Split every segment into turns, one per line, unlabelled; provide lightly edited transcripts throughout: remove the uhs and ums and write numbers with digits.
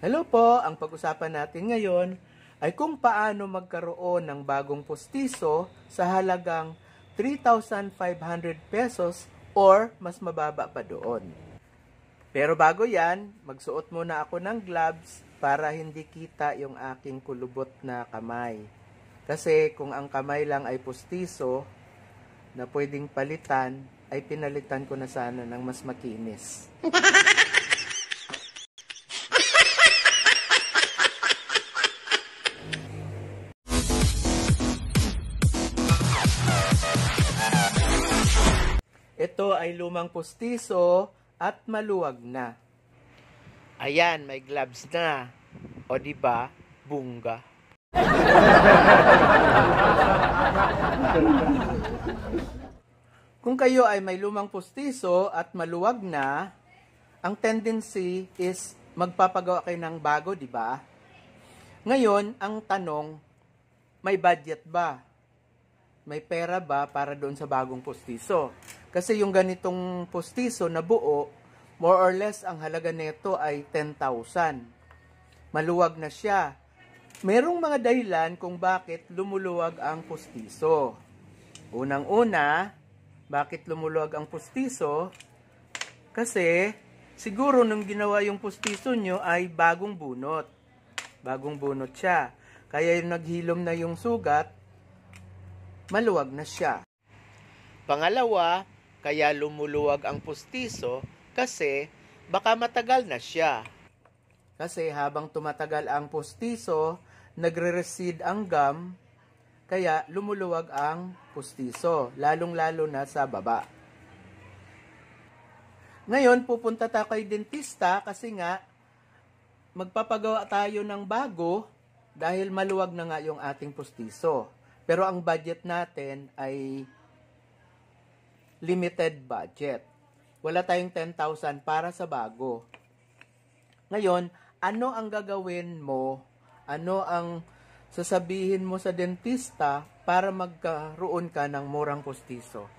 Hello po, ang pag-usapan natin ngayon ay kung paano magkaroon ng bagong postiso sa halagang 3,500 pesos or mas mababa pa doon. Pero bago yan, magsuot muna ako ng gloves para hindi kita yung aking kulubot na kamay. Kasi kung ang kamay lang ay postiso na pwedeng palitan, ay pinalitan ko na sana ng mas makinis. Ito ay lumang postiso at maluwag na. Ayan, may gloves na. O di ba, bungga. Kung kayo ay may lumang postiso at maluwag na, ang tendency is magpapagawa kayo ng bago, di ba? Ngayon, ang tanong, may budget ba? May pera ba para doon sa bagong postiso? Kasi yung ganitong postiso na buo, more or less ang halaga nito ay 10,000. Maluwag na siya. Merong mga dahilan kung bakit lumuluwag ang postiso. Unang-una, bakit lumuluwag ang postiso? Kasi siguro nung ginawa yung postiso nyo ay bagong bunot. Bagong bunot siya. Kaya yung naghilom na yung sugat, maluwag na siya. Pangalawa, kaya lumuluwag ang postiso kasi baka matagal na siya. Kasi habang tumatagal ang postiso, nagre-recede ang gum, kaya lumuluwag ang postiso, lalong-lalo na sa baba. Ngayon, pupunta tayo kay dentista kasi nga magpapagawa tayo ng bago dahil maluwag na nga yung ating postiso. Pero ang budget natin ay limited budget. Wala tayong 10,000 para sa bago. Ngayon, ano ang gagawin mo? Ano ang sasabihin mo sa dentista para magkaroon ka ng murang postiso?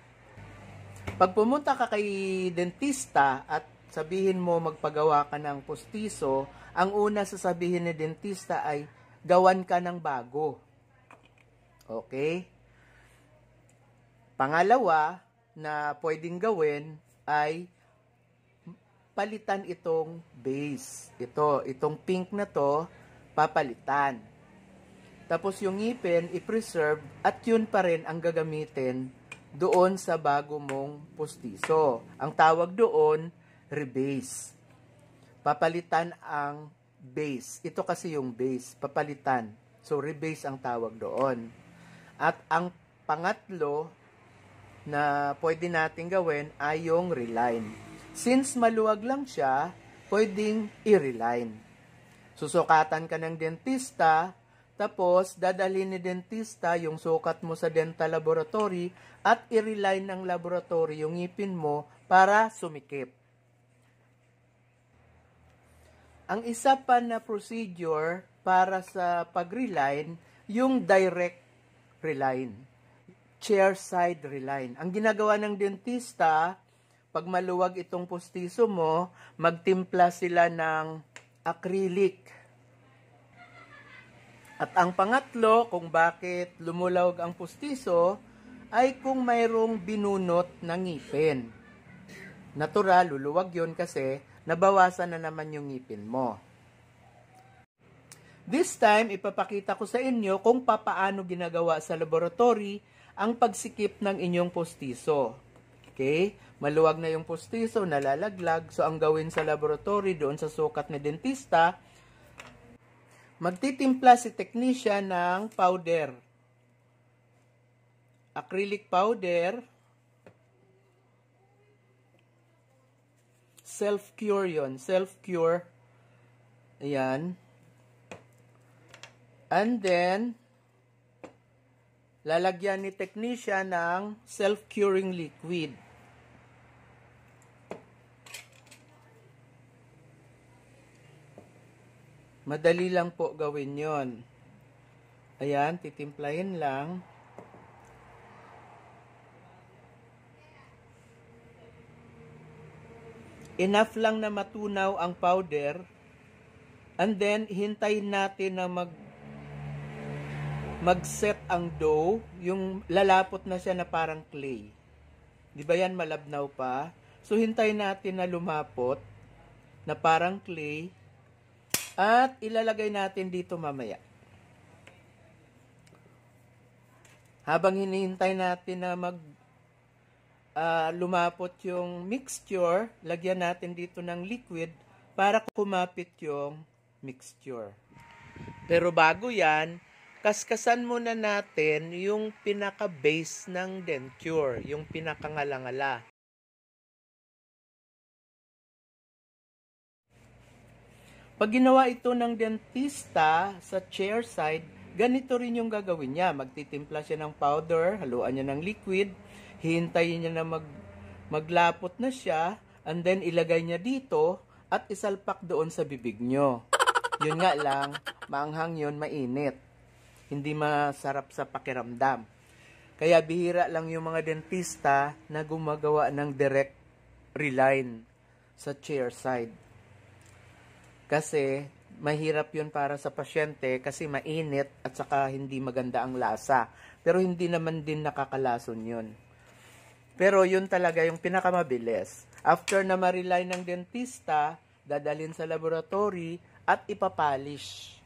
Pag pumunta ka kay dentista at sabihin mo magpagawa ka ng postiso, ang una sasabihin ni dentista ay gawan ka ng bago. Okay? Pangalawa na pwedeng gawin ay palitan itong base. Itong pink na to, papalitan. Tapos yung ngipin, i-preserve at yun pa rin ang gagamitin doon sa bago mong postiso. Ang tawag doon, rebase. Papalitan ang base. Ito kasi yung base, papalitan. So, rebase ang tawag doon. At ang pangatlo na pwede natin gawin ay yung reline. Since maluwag lang siya, pwedeng i-reline. Susukatan ka ng dentista, tapos dadalhin ni dentista yung sukat mo sa dental laboratory at i-reline ng laboratory yung ngipin mo para sumikip. Ang isa pa na procedure para sa pag-reline, yung direct reline. Chair side reline. Ang ginagawa ng dentista, pag maluwag itong postiso mo, magtimpla sila ng acrylic. At ang pangatlo, kung bakit lumulawag ang postiso, ay kung mayroong binunot na ngipin. Natural, luluwag yun kasi nabawasan na naman yung ngipin mo. This time, ipapakita ko sa inyo kung papaano ginagawa sa laboratory ang pagsikip ng inyong postiso. Okay? Maluwag na yung postiso, nalalaglag. So, ang gawin sa laboratory doon sa sukat ni dentista, magtitimpla si technician ng powder. Acrylic powder. Self-cure yun. Self-cure. Ayan. And then, lalagyan ni technician ng self-curing liquid. Madali lang po gawin yon. Ayan, titimplahin lang. Enough lang na matunaw ang powder And then, hintayin natin na mag-set ang dough, yung lalapot na siya na parang clay. Di ba yan malabnaw pa? So, hintayin natin na lumapot na parang clay at ilalagay natin dito mamaya. Habang hinihintay natin na lumapot yung mixture, lagyan natin dito ng liquid para kumapit yung mixture. Pero bago yan, kaskasan muna natin yung pinaka-base ng denture, yung pinakangala-ngala. Pag ginawa ito ng dentista sa chair side, ganito rin yung gagawin niya. Magtitimpla siya ng powder, haluan niya ng liquid, hihintayin niya na maglapot na siya, and then ilagay niya dito at isalpak doon sa bibig nyo. Yun nga lang, maanghang yun, mainit. Hindi masarap sa pakiramdam. Kaya bihira lang yung mga dentista na gumagawa ng direct reline sa chair side. Kasi mahirap yun para sa pasyente kasi mainit at saka hindi maganda ang lasa. Pero hindi naman din nakakalason yun. Pero yun talaga yung pinakamabilis. After na ma-reline ng dentista, dadalhin sa laboratory at ipapolish.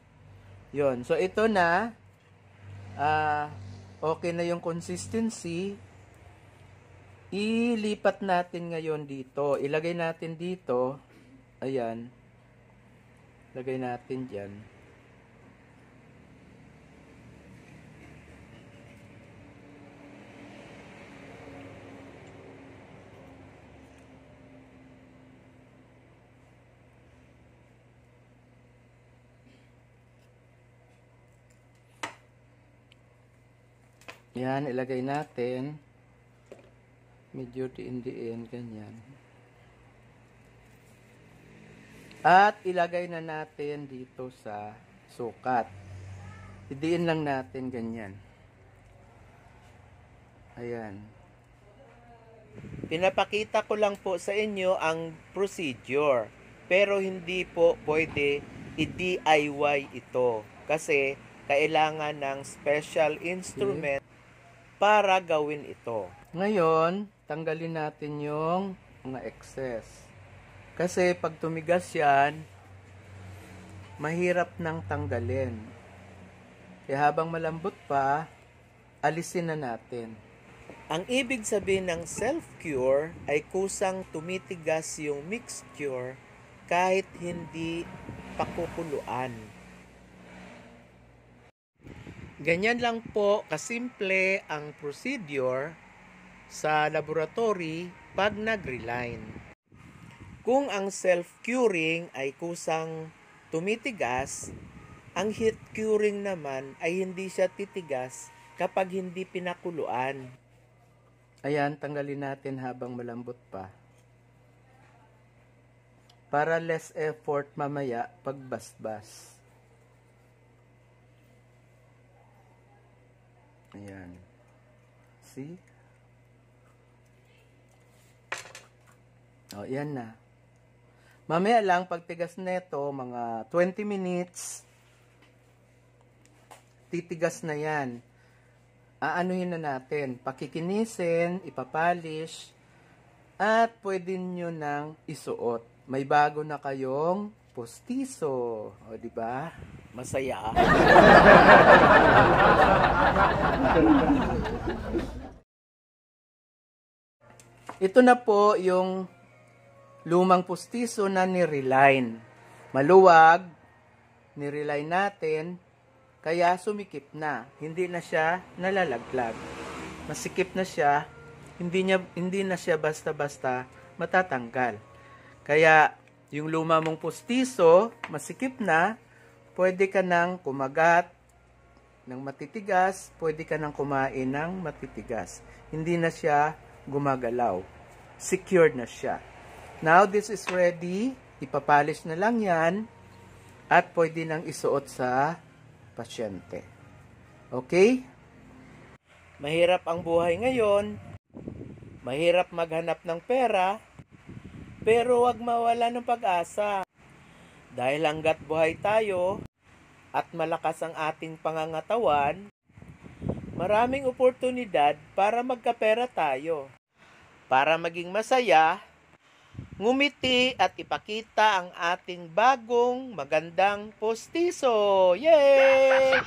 Yun. So ito na, okay na yung consistency. Ilipat natin ngayon dito. Ilagay natin dito. Ayan. Lagay natin dyan. Yan, ilagay natin. Medyo diin-diin, ganyan. At ilagay na natin dito sa sukat. Idiin lang natin ganyan. Ayan. Pinapakita ko lang po sa inyo ang procedure. Pero hindi po pwede i-DIY ito. Kasi kailangan ng special instrument para gawin ito. Ngayon, tanggalin natin yung mga excess. Kasi pag tumigas yan, mahirap nang tanggalin. Kaya habang malambot pa, alisin na natin. Ang ibig sabihin ng self-cure ay kusang tumitigas yung mixture kahit hindi pakukuluan. Ganyan lang po kasimple ang procedure sa laboratory pag nag-reline. Kung ang self-curing ay kusang tumitigas, ang heat curing naman ay hindi siya titigas kapag hindi pinakuluan. Ayan, tanggalin natin habang malambot pa. Para less effort mamaya pagbasbas. Ayan. See? O, yan na. Mamaya lang, pagtigas neto, mga 20 minutes, titigas na yan. Aanuhin na natin. Pakikinisin, ipapolish, at pwede nyo nang isuot. May bago na kayong postiso. O, diba? Masaya. Ito na po yung lumang postiso na ni-reline. Maluwag, ni-reline natin, kaya sumikip na. Hindi na siya nalalaglag. Masikip na siya, hindi na siya basta-basta matatanggal. Kaya yung luma mong postiso, masikip na, pwede ka nang kumagat ng matitigas, pwede ka nang kumain ng matitigas. Hindi na siya gumagalaw. Secured na siya. Now, this is ready. Ipapolish na lang yan at pwede nang isuot sa pasyente. Okay? Mahirap ang buhay ngayon. Mahirap maghanap ng pera. Pero wag mawala ng pag-asa. Dahil hanggat buhay tayo at malakas ang ating pangangatawan, maraming oportunidad para magkapera tayo. Para maging masaya, ngumiti at ipakita ang ating bagong magandang postiso. Yay!